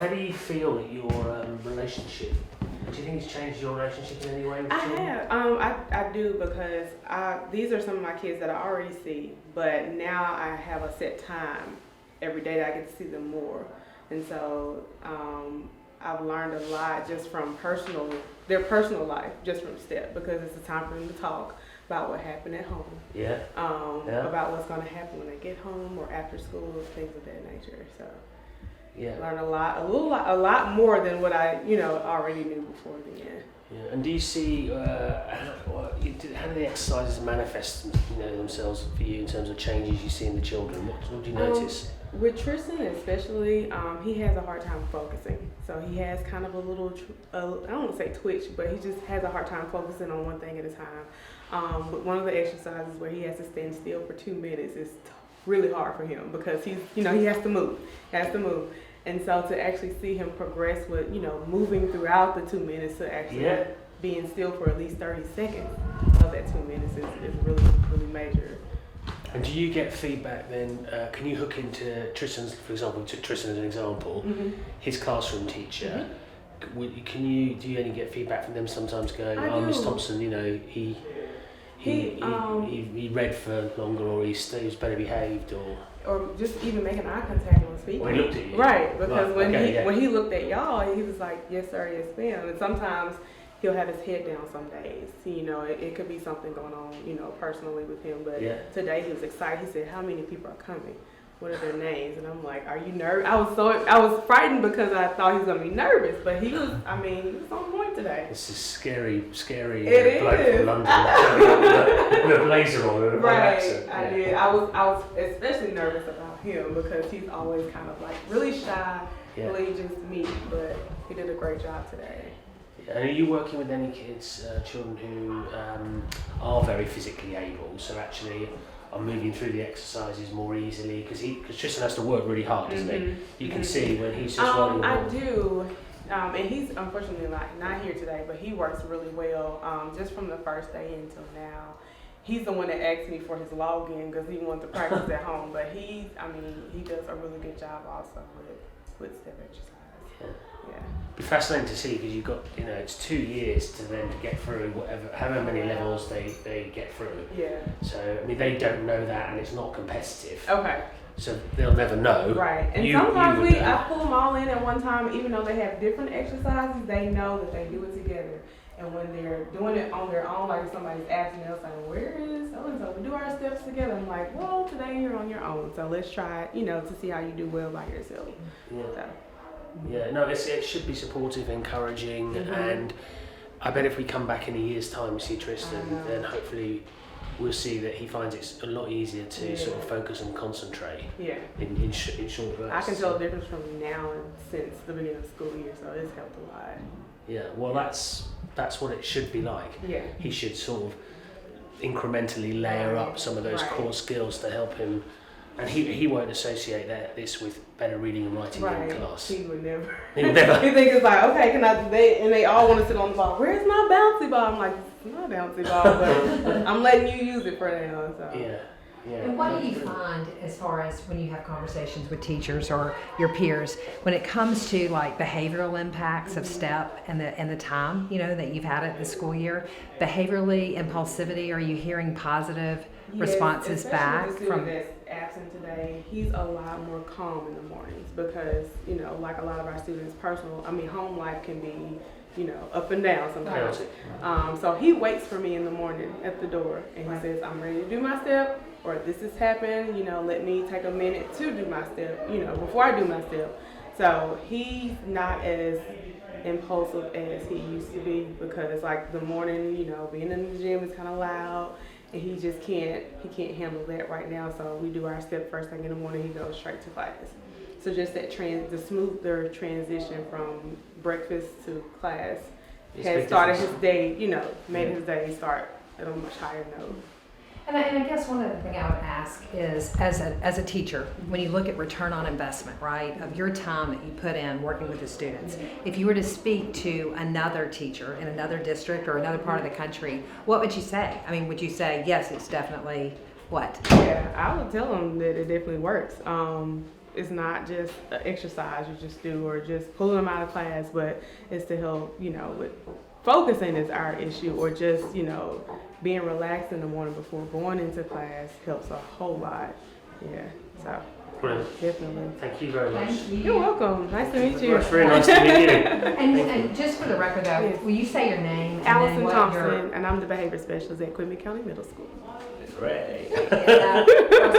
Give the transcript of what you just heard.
How do you feel that your relationship? Do you think it's changed your relationship in any way with I children? have. I do because these are some of my kids that I already see, but now I have a set time every day that I get to see them more. And so I've learned a lot just from their personal life, just from STEP, because it's a time for them to talk about what happened at home, Yeah. Yeah. about what's going to happen when they get home or after school, things of that nature. So Yeah. learn a lot more than what I, already knew before then. Yeah. And do you see how do the exercises manifest, themselves for you in terms of changes you see in the children? What do you notice? With Tristan especially, he has a hard time focusing. So he has kind of a little, I don't want to say twitch, but he just has a hard time focusing on one thing at a time. But one of the exercises where he has to stand still for 2 minutes is really hard for him because he has to move. And so to actually see him progress with, moving throughout the 2 minutes to actually being still for at least 30 seconds of that 2 minutes is really, really major. And do you get feedback then? Can you hook into Tristan's, for example, Tristan as an example, his classroom teacher? Do you only get feedback from them sometimes going, Miss Thompson, he read for longer, or he was better behaved, or just even making eye contact when speaking. Or he looked at you. Right, because when he looked at y'all, he was like, yes sir, yes ma'am. And sometimes he'll have his head down some days. It could be something going on, personally with him. But today he was excited. He said, how many people are coming? What are their names? And I'm like, are you nervous? I was frightened because I thought he was going to be nervous. But he was on point today. This is scary it bloke is. from London with a blazer on and a right, accent. I did. I was especially nervous about him because he's always kind of like really shy, really just me. But he did a great job today. And are you working with any kids, children who are very physically able, so actually are moving through the exercises more easily? Because Tristan has to work really hard, doesn't he? You can see when he's just running. I do. And he's unfortunately not here today, but he works really well just from the first day until now. He's the one that asked me for his login because he wanted to practice at home, but he does a really good job also with step exercise. Yeah. It'd be fascinating to see because you've got, it's 2 years to then get through however many levels they get through. Yeah. So, they don't know that and it's not competitive. Okay. So they'll never know. Right. And sometimes I pull them all in at one time, even though they have different exercises, they know that they do it together. And when they're doing it on their own, like if somebody's asking, they'll say, where is so-and-so? We do our steps together. I'm like, well, today you're on your own. So let's try it, to see how you do well by yourself. Yeah. So. Yeah, no, it should be supportive, encouraging, and I bet if we come back in a year's time and see Tristan, then hopefully we'll see that he finds it a lot easier to sort of focus and concentrate in short bursts. I can tell the difference from now and since the beginning of the school year, so it's helped a lot. Yeah, well that's what it should be like. Yeah. He should sort of incrementally layer up some of those core skills to help him. And he won't associate this with better reading and writing in class. He would never. He would never. He thinks it's like, okay, they all want to sit on the ball. Where's my bouncy ball? I'm like, it's not a bouncy ball, but I'm letting you use it for now. So. Yeah. And what do you find as far as when you have conversations with teachers or your peers when it comes to like behavioral impacts of STEP and the time, that you've had it this school year? Behaviorally, impulsivity, are you hearing positive responses back from that's absent today? He's a lot more calm in the mornings because, like a lot of our students, home life can be up and down sometimes. So he waits for me in the morning at the door and he says, I'm ready to do my step, or this has happened, let me take a minute to do my step, before I do my step. So he's not as impulsive as he used to be because like the morning, being in the gym is kind of loud and he just can't handle that right now. So we do our step first thing in the morning, he goes straight to class. So just that the smoother transition from breakfast to class has started his day, made his day start at a much higher note. And I guess one other thing I would ask is, as a teacher, when you look at return on investment, right, of your time that you put in working with the students, if you were to speak to another teacher in another district or another part of the country, what would you say? Would you say, yes, it's definitely what? Yeah, I would tell them that it definitely works. it's not just an exercise you just do or just pulling them out of class, but it's to help, with focusing is our issue, or just, being relaxed in the morning before going into class helps a whole lot. Yeah, so Brilliant. definitely. Thank you very much. Thank you. You're welcome. Nice to meet you. It's very nice to meet you. And just for the record, though, Yes. will you say your name? And Allison then what Thompson, and I'm the behavior specialist at Quitman County Middle School. Great. Your,